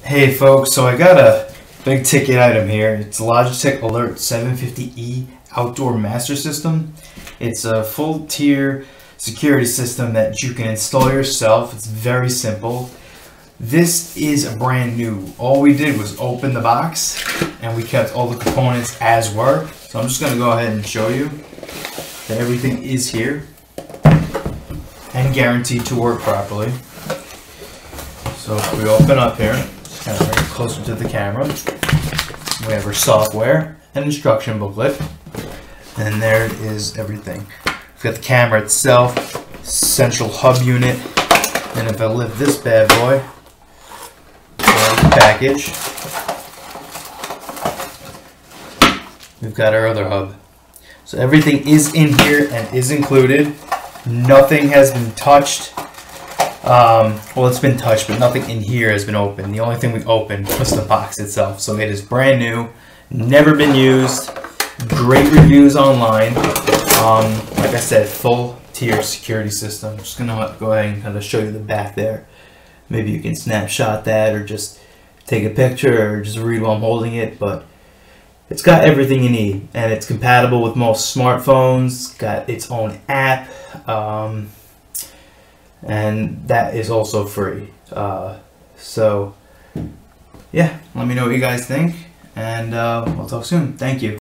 Hey folks, so I got a big ticket item here. It's Logitech Alert 750E Outdoor Master System. It's a full tier security system that you can install yourself. It's very simple. This is brand new. All we did was open the box and we kept all the components as were. So I'm just going to go ahead and show you that everything is here and guaranteed to work properly. So if we open up here, just kind of bring it closer to the camera. We have our software and instruction booklet. And there is everything. We've got the camera itself, central hub unit, and if I lift this bad boy, the package, we've got our other hub. So everything is in here and is included. Nothing has been touched. Well, it's been touched, but nothing in here has been opened. The only thing we opened was the box itself. So it is brand new, never been used. Great reviews online. Like I said, full tier security system. I'm just gonna go ahead and kind of show you the back there. Maybe you can snapshot that or just take a picture or just read while I'm holding it, but it's got everything you need and it's compatible with most smartphones. It's got its own app, and that is also free. So yeah, let me know what you guys think, and we'll talk soon. Thank you.